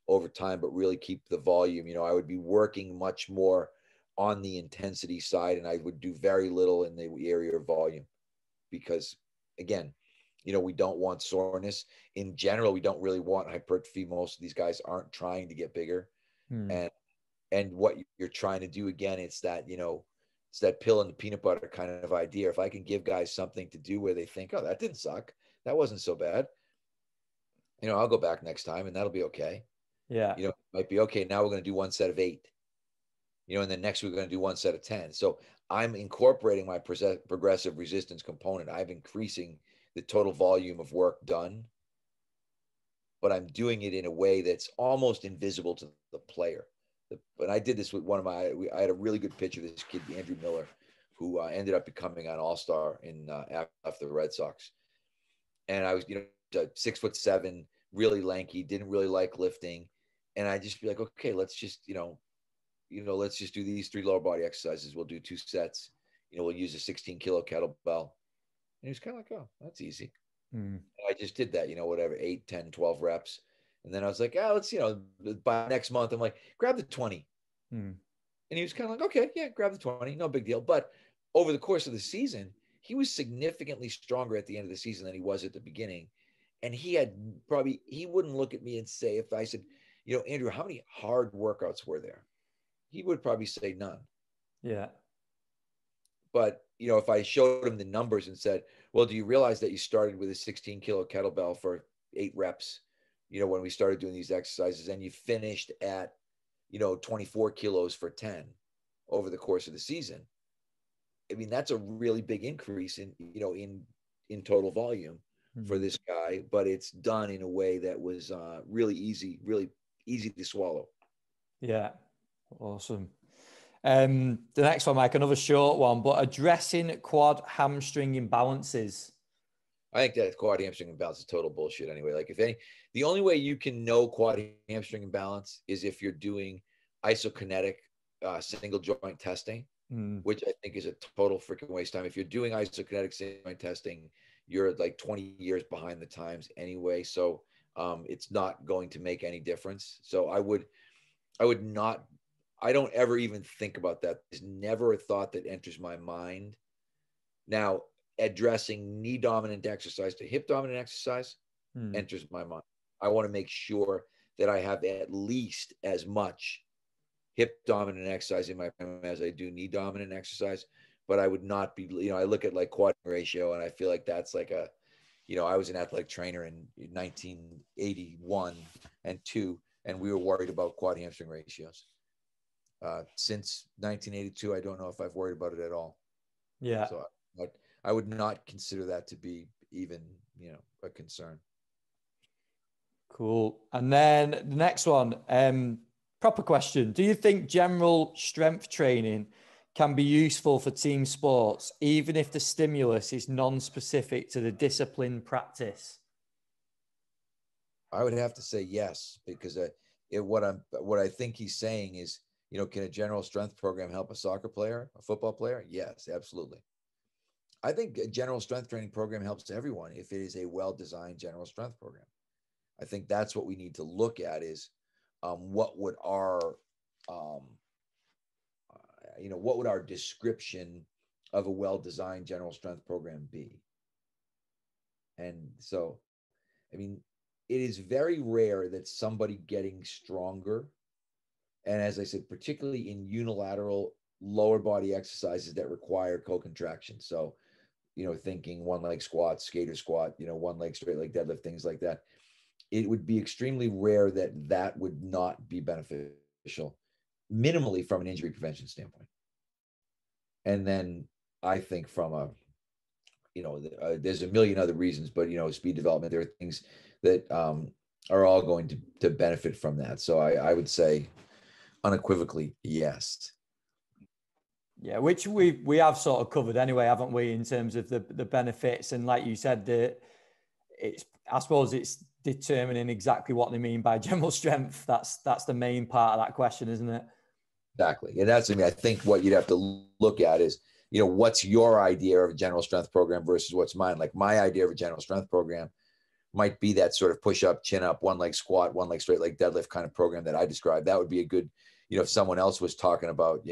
over time, but really keep the volume. You know, I would be working much more on the intensity side, and I would do very little in the area of volume, because, again, you know, we don't want soreness. In general, we don't really want hypertrophy. Most of these guys aren't trying to get bigger. And what you're trying to do, again, it's that, you know, it's that pill and the peanut butter kind of idea. If I can give guys something to do where they think, oh, that didn't suck, that wasn't so bad, you know, I'll go back next time and that'll be okay. Yeah. You know, it might be okay. Now we're going to do one set of 8, you know, and then next we're going to do one set of 10. So I'm incorporating my progressive resistance component. I'm increasing the total volume of work done, but I'm doing it in a way that's almost invisible to the player. But I did this with I had a really good pitcher, this kid, Andrew Miller, who ended up becoming an all-star after the Red Sox. And I was, 6'7", really lanky, didn't really like lifting. And I just be like, okay, let's just, let's just do these 3 lower body exercises. We'll do 2 sets. We'll use a 16-kilo kettlebell. And he was kind of like, oh, that's easy. I just did that, whatever, 8, 10, 12 reps. And then I was like, let's, by next month, I'm like, grab the 20. And he was kind of like, okay, yeah, grab the 20. No big deal. But over the course of the season, he was significantly stronger at the end of the season than he was at the beginning. And he wouldn't look at me and say, if I said, Andrew, how many hard workouts were there? He would probably say none. Yeah. But, if I showed him the numbers and said, well, do you realize that you started with a 16-kilo kettlebell for 8 reps, when we started doing these exercises, and you finished at, 24 kilos for 10 over the course of the season? I mean, that's a really big increase in total volume for this guy, but it's done in a way that was really easy to swallow. Yeah. Awesome. The next one, Mike, another short one, but addressing quad hamstring imbalances. I think that quad hamstring imbalance is total bullshit anyway. Like, the only way you can know quad hamstring imbalance is if you're doing isokinetic single joint testing, which I think is a total freaking waste of time. If you're doing isokinetic single joint testing, you're like 20 years behind the times anyway. So it's not going to make any difference. So I don't ever even think about that. There's never a thought that enters my mind. Now, addressing knee dominant exercise to hip dominant exercise enters my mind. I want to make sure that I have at least as much hip dominant exercise in my program as I do knee dominant exercise, but I would not be, I look at like quad ratio, and I feel like that's like I was an athletic trainer in 1981 and 2, and we were worried about quad hamstring ratios. Since 1982, I don't know if I've worried about it at all. Yeah. So I would not consider that to be even, a concern. Cool. And then the next one, proper question. Do you think general strength training can be useful for team sports, even if the stimulus is non-specific to the discipline practice? I would have to say yes, because what I think he's saying is, can a general strength program help a soccer player, a football player? Yes, absolutely. I think a general strength training program helps everyone if it is a well-designed general strength program. I think that's what we need to look at is what would our description of a well-designed general strength program be? And so, I mean, it is very rare that somebody getting stronger, and as I said, particularly in unilateral lower body exercises that require co-contraction. So, thinking one leg squat, skater squat, one leg straight leg deadlift, things like that. It would be extremely rare that would not be beneficial, minimally from an injury prevention standpoint. And then I think from there's a million other reasons, but, speed development, there are things that are all going to benefit from that. So I would say unequivocally, yes. Yeah, which we have sort of covered anyway, haven't we, in terms of the benefits. And like you said, I suppose it's determining exactly what they mean by general strength. That's the main part of that question, isn't it? Exactly. And I think what you'd have to look at is, what's your idea of a general strength program versus what's mine? Like, my idea of a general strength program might be that sort of push up, chin up, one leg squat, one leg straight leg deadlift kind of program that I described. That would be a good, if someone else was talking about,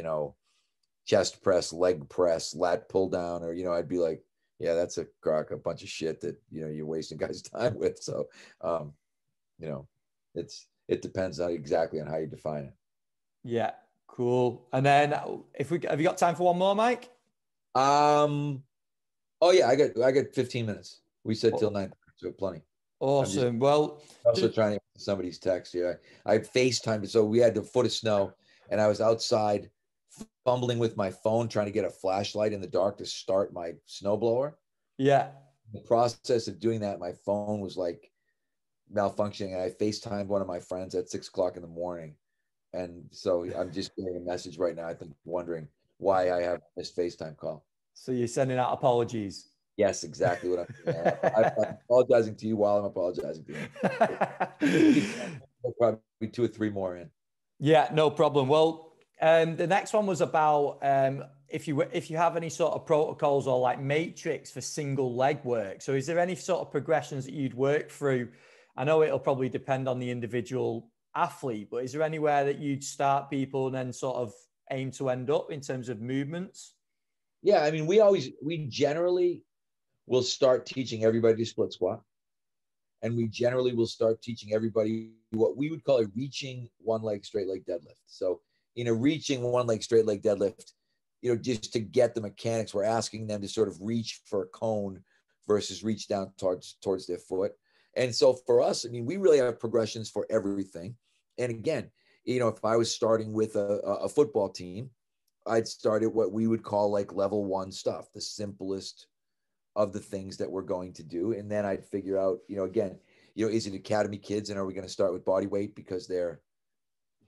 chest press, leg press, lat pull down, or, I'd be like, yeah, that's a bunch of shit that, you're wasting guys' time with. So, it depends on exactly on how you define it. Yeah, cool. And then have you got time for one more, Mike? Oh yeah, I got 15 minutes. We said till 9, so plenty. Awesome. I'm also trying to answer somebody's text here. I FaceTimed, so we had a foot of snow, and I was outside fumbling with my phone trying to get a flashlight in the dark to start my snowblower. Yeah. the process of doing that, my phone was like malfunctioning, and I FaceTimed one of my friends at 6 o'clock in the morning. And so I'm just getting a message right now, I think, wondering why I have this FaceTime call. So you're sending out apologies. Yes, exactly what I'm doing. I'm apologizing to you while I'm apologizing to you. Probably 2 or 3 more in. Yeah, no problem. Well, the next one was about if you have any sort of protocols or like matrix for single leg work. So is there any sort of progressions that you'd work through? I know it'll probably depend on the individual athlete, but is there anywhere that you'd start people and then sort of aim to end up in terms of movements? Yeah, I mean, we generally will start teaching everybody to split squat. And we generally will start teaching everybody what we would call a reaching one leg straight leg deadlift. So in a reaching one leg straight leg deadlift, just to get the mechanics, we're asking them to sort of reach for a cone versus reach down towards their foot. And so for us, I mean, we really have progressions for everything. And again, if I was starting with a football team, I'd start at what we would call like level 1 stuff, the simplest of the things that we're going to do. And then I'd figure out, again, is it academy kids, and are we going to start with body weight because they're,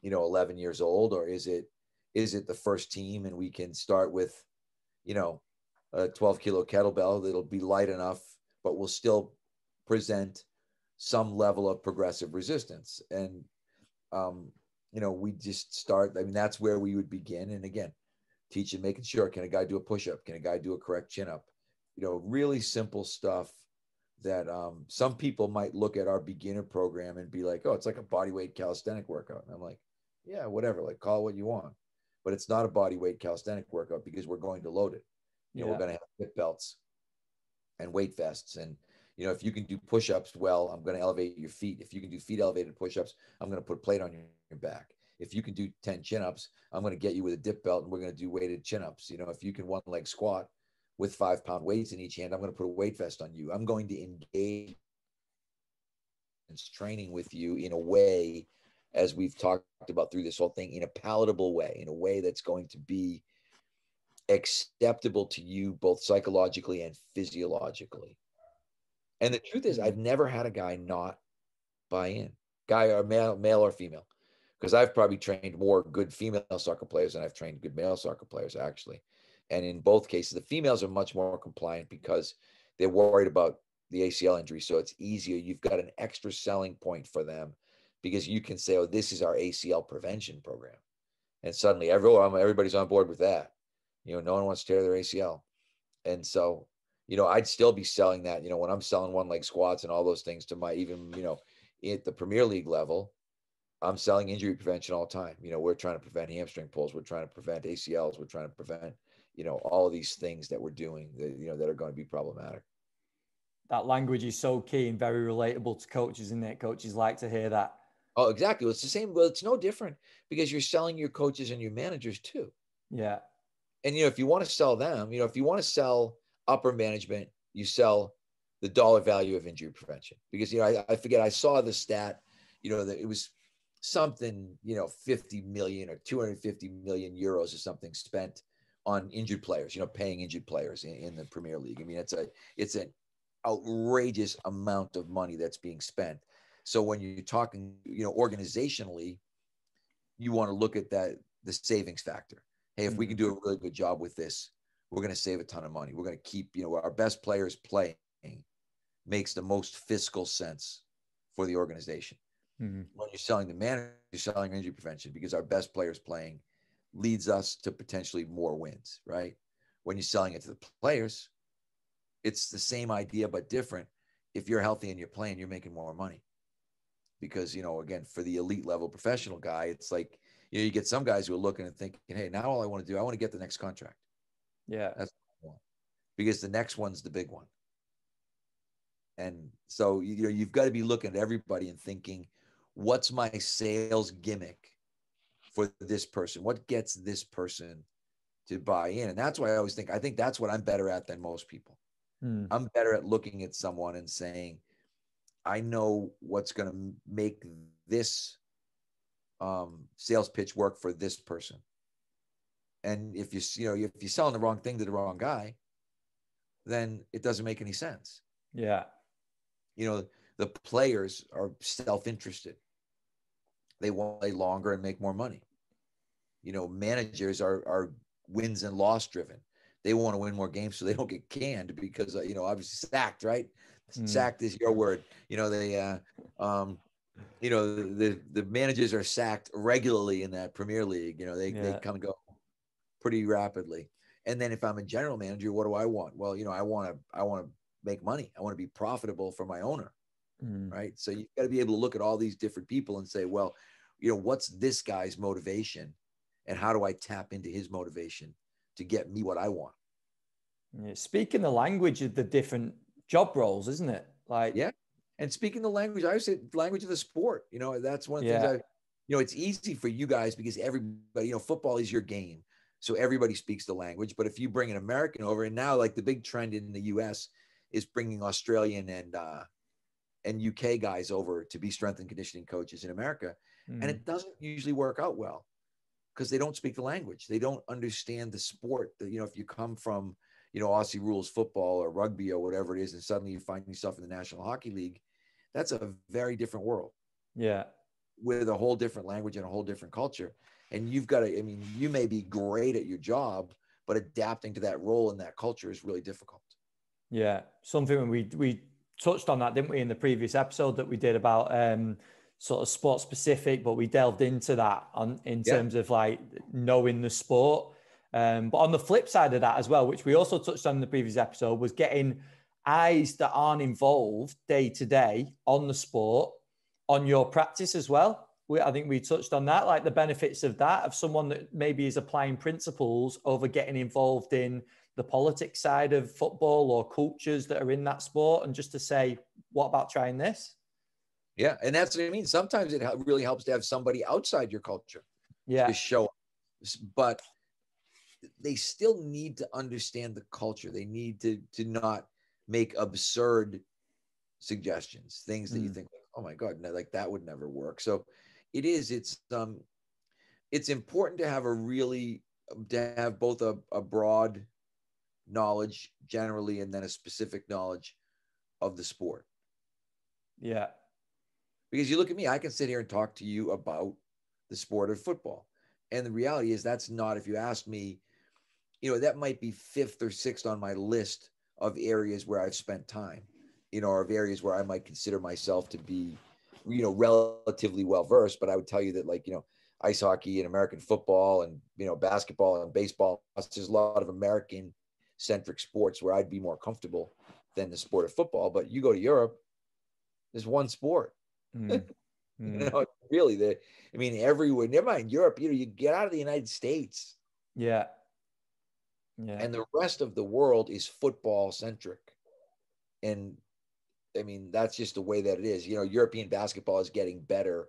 11 years old, or is it the first team and we can start with, a 12-kilo kettlebell that'll be light enough, but will still present some level of progressive resistance. And, we just start, I mean, that's where we would begin. And again, teaching, making sure, can a guy do a push-up? Can a guy do a correct chin-up? Really simple stuff that some people might look at our beginner program and be like, oh, it's like a bodyweight calisthenic workout. And I'm like, yeah, whatever, like call it what you want. But it's not a bodyweight calisthenic workout because we're going to load it. We're going to have hip belts and weight vests. And, if you can do push-ups, well, I'm going to elevate your feet. If you can do feet elevated push-ups, I'm going to put a plate on your back. If you can do 10 chin-ups, I'm going to get you with a dip belt and we're going to do weighted chin-ups. If you can one leg squat with 5-pound weights in each hand, I'm going to put a weight vest on you. I'm going to engage in training with you in a way, as we've talked about through this whole thing, in a palatable way, in a way that's going to be acceptable to you both psychologically and physiologically. And the truth is, I've never had a guy not buy in, guy or male or female, because I've probably trained more good female soccer players than I've trained good male soccer players, actually. And in both cases, the females are much more compliant because they're worried about the ACL injury. So it's easier. You've got an extra selling point for them because you can say, oh, this is our ACL prevention program. And suddenly everybody's on board with that. No one wants to tear their ACL. And so, I'd still be selling that, when I'm selling one leg squats and all those things to my, even, at the Premier League level, I'm selling injury prevention all the time. We're trying to prevent hamstring pulls. We're trying to prevent ACLs. We're trying to prevent, all of these things that we're doing that, that are going to be problematic. That language is so key and very relatable to coaches, isn't it? Coaches like to hear that. Oh, exactly. Well, it's the same. Well, it's no different because you're selling your coaches and your managers too. Yeah. And, if you want to sell them, if you want to sell upper management, you sell the dollar value of injury prevention. Because, I forget, I saw the stat, that it was something, 50 million or 250 million euros or something spent on injured players, paying injured players in the Premier League. I mean, it's an outrageous amount of money that's being spent. So when you're talking, organizationally, you want to look at that, the savings factor. Hey, if we can do a really good job with this, we're going to save a ton of money. We're going to keep, our best players playing makes the most fiscal sense for the organization. Mm-hmm. When you're selling the manager, you're selling injury prevention because our best players playing leads us to potentially more wins, right? When you're selling it to the players, it's the same idea, but different. If you're healthy and you're playing, you're making more money. Because, again, for the elite level professional guy, it's like, you get some guys who are looking and thinking, hey, now all I want to do, I want to get the next contract. Yeah. That's what I want. Because the next one's the big one. And so, you've got to be looking at everybody and thinking, what's my sales gimmick for this person? What gets this person to buy in? And that's why I always think that's what I'm better at than most people. I'm better at looking at someone and saying, I know what's going to make this sales pitch work for this person. And if you're selling the wrong thing to the wrong guy, then it doesn't make any sense. Yeah. You know, the players are self-interested. They want to play longer and make more money. You know, managers are wins and loss driven. They want to win more games so they don't get canned because, you know, obviously sacked, right? Sacked is your word. You know, you know, the managers are sacked regularly in that Premier League. You know, they come and go pretty rapidly. And then if I'm a general manager, what do I want? Well, you know, I want to make money. I want to be profitable for my owner, right? So you've got to be able to look at all these different people and say, well, you know, what's this guy's motivation, and how do I tap into his motivation to get me what I want? Yeah. Speaking the language of the different job roles, isn't it? Like, yeah. And speaking the language, I would say language of the sport. You know, that's one of the things you know, it's easy for you guys because everybody, you know, football is your game. So everybody speaks the language. But if you bring an American over, and now like the big trend in the US is bringing Australian and UK guys over to be strength and conditioning coaches in America. And it doesn't usually work out well because they don't speak the language. They don't understand the sport. You know, if you come from, you know, Aussie rules football or rugby or whatever it is, and suddenly you find yourself in the National Hockey League, that's a very different world. Yeah. With a whole different language and a whole different culture. And you've got to, I mean, you may be great at your job, but adapting to that role and that culture is really difficult. Yeah. Something when we touched on that, didn't we, in the previous episode that we did about sort of sport specific, but we delved into that in terms of like knowing the sport. But on the flip side of that as well, which we also touched on in the previous episode, was getting eyes that aren't involved day to day on the sport, on your practice as well. I think we touched on that, like the benefits of that, of someone that maybe is applying principles over getting involved in the politics side of football or cultures that are in that sport, and just to say, what about trying this? Yeah. And that's what I mean. Sometimes it really helps to have somebody outside your culture to show up. But they still need to understand the culture. They need to not make absurd suggestions, things that you think, oh my God, no, like that would never work. So it's important to have both a broad knowledge generally and then a specific knowledge of the sport. Yeah. Because you look at me, I can sit here and talk to you about the sport of football. And the reality is that's not, if you ask me, you know, that might be fifth or sixth on my list of areas where I've spent time, you know, or of areas where I might consider myself to be, you know, relatively well-versed. But I would tell you that, like, you know, ice hockey and American football and, you know, basketball and baseball, there's a lot of American centric sports where I'd be more comfortable than the sport of football. But you go to Europe, there's one sport. You know, really, I mean, everywhere, never mind Europe, you know, you get out of the United States. Yeah. Yeah. And the rest of the world is football centric. And I mean, that's just the way that it is. You know, European basketball is getting better,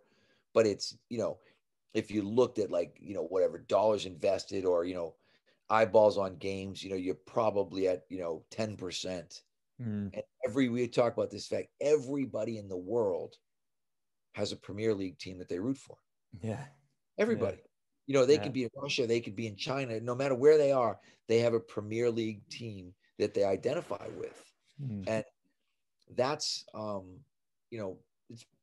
but it's, you know, if you looked at, like, you know, whatever dollars invested or, you know, eyeballs on games, you know, you're probably at, you know, 10%. And we talk about this fact, everybody in the world has a Premier League team that they root for. Yeah. Everybody. You know, they could be in Russia, they could be in China, no matter where they are, they have a Premier League team that they identify with. And that's, you know,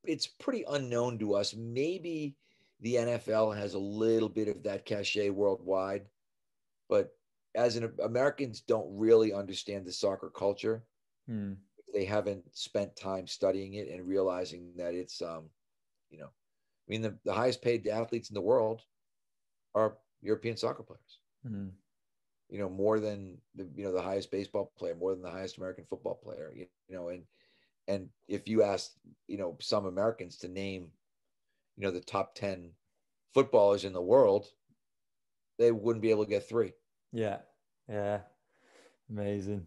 it's pretty unknown to us. Maybe the NFL has a little bit of that cachet worldwide, but as Americans don't really understand the soccer culture. They haven't spent time studying it and realizing that it's, you know, I mean, the highest paid athletes in the world are European soccer players. You know, more than the highest baseball player, more than the highest American football player. You know, and if you ask, you know, some Americans to name, you know, the top 10 footballers in the world, they wouldn't be able to get 3. Yeah. Amazing.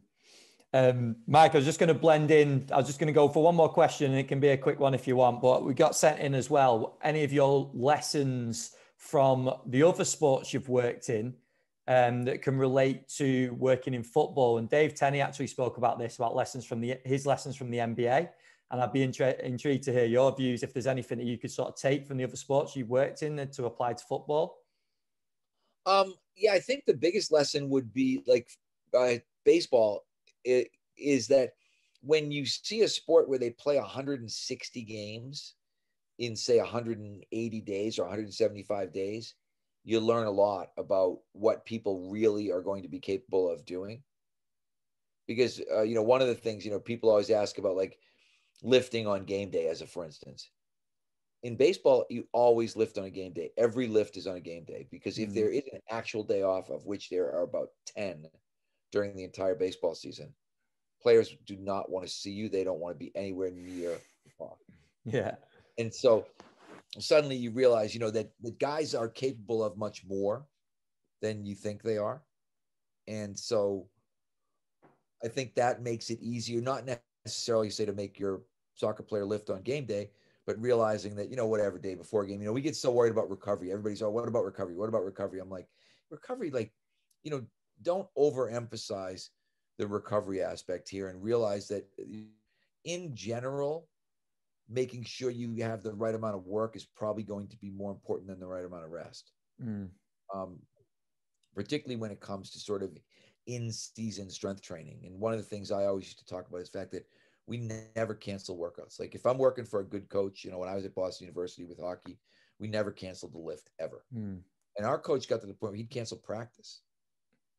Mike, I was just going to blend in. I was just going to go for one more question, and it can be a quick one if you want, but we got sent in as well. Any of your lessons from the other sports you've worked in that can relate to working in football? And Dave Tenney actually spoke about this, about his lessons from the NBA. And I'd be intrigued to hear your views, if there's anything that you could sort of take from the other sports you've worked in to apply to football. Yeah, I think the biggest lesson would be, like, baseball, is that when you see a sport where they play 160 games in, say, 180 days or 175 days, you learn a lot about what people really are going to be capable of doing. Because, one of the things, people always ask about, like, lifting on game day, as a for instance. In baseball, you always lift on a game day. Every lift is on a game day, because if there is an actual day off, of which there are about 10 during the entire baseball season, players do not want to see you. They don't want to be anywhere near the clock. Yeah. And so suddenly you realize, that the guys are capable of much more than you think they are. And so I think that makes it easier, not necessarily say to make your soccer player lift on game day, but realizing that, whatever day before a game, we get so worried about recovery. Everybody's, oh, what about recovery? What about recovery? I'm like, recovery, like, don't overemphasize the recovery aspect here, and realize that in general, making sure you have the right amount of work is probably going to be more important than the right amount of rest. Particularly when it comes to sort of in-season strength training. And one of the things I always used to talk about is the fact that we never cancel workouts. Like, if I'm working for a good coach, when I was at Boston University with hockey, we never canceled the lift ever. And our coach got to the point where he'd cancel practice.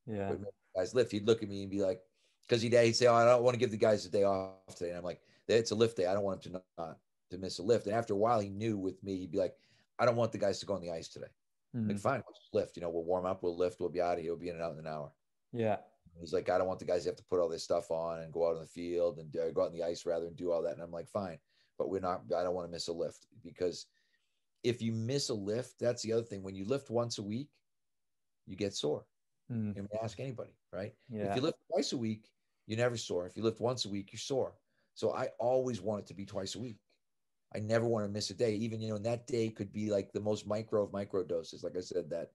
Yeah. But guys lift, he'd look at me and be like, because he'd say, oh, I don't want to give the guys a day off today. And I'm like, it's a lift day. I don't want him to miss a lift. And after a while, he knew with me, he'd be like, I don't want the guys to go on the ice today. Like, fine, we'll just lift. We'll warm up, we'll lift, we'll be out of here. We'll be in and out in an hour. Yeah. He's like, I don't want the guys to have to put all this stuff on and go out on the field and go out on the ice rather and do all that. And I'm like, fine, but I don't want to miss a lift, because if you miss a lift, that's the other thing. When you lift once a week, you get sore. You ask anybody, right? Yeah. If you lift twice a week, you're never sore. If you lift once a week, you're sore. So I always want it to be twice a week. I never want to miss a day, even, and that day could be like the most micro of micro doses. Like I said, that,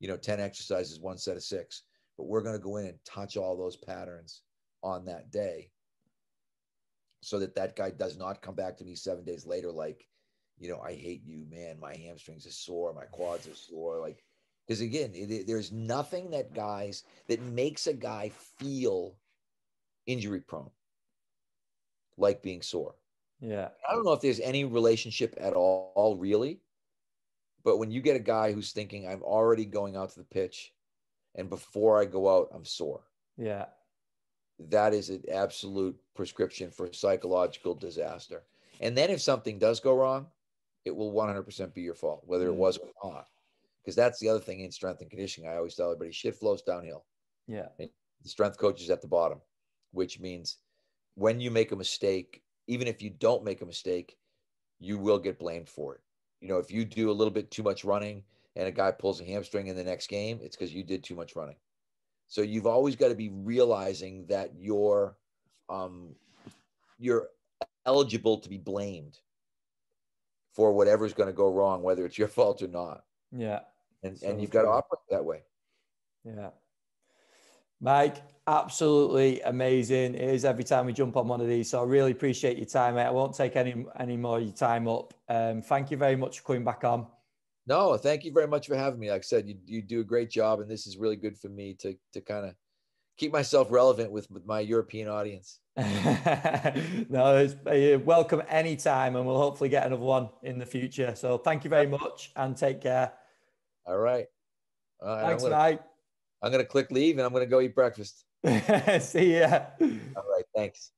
10 exercises, one set of 6, but we're going to go in and touch all those patterns on that day, so that guy does not come back to me 7 days later like, I hate you, man. My hamstrings are sore. My quads are sore. Like, because again, there's nothing that makes a guy feel injury prone like being sore. Yeah. I don't know if there's any relationship at all, really. But when you get a guy who's thinking, I'm already going out to the pitch, and before I go out, I'm sore. Yeah. That is an absolute prescription for psychological disaster. And then if something does go wrong, it will 100% be your fault, whether it was or not. Because that's the other thing in strength and conditioning. I always tell everybody, shit flows downhill. Yeah. And the strength coach is at the bottom, which means when you make a mistake, even if you don't make a mistake, you will get blamed for it. If you do a little bit too much running and a guy pulls a hamstring in the next game, it's because you did too much running. So you've always got to be realizing that you're eligible to be blamed for whatever's going to go wrong, whether it's your fault or not. Yeah. And you've got to operate that way. Yeah. Mike, absolutely amazing. It is every time we jump on one of these. So I really appreciate your time, mate. I won't take any more of your time up. Thank you very much for coming back on. No, thank you very much for having me. Like I said, you do a great job, and this is really good for me to kind of keep myself relevant with my European audience. No, you're welcome anytime, and we'll hopefully get another one in the future. So thank you very much, and take care. All right. Thanks, Mike. I'm going to click leave, and I'm going to go eat breakfast. See ya. All right. Thanks.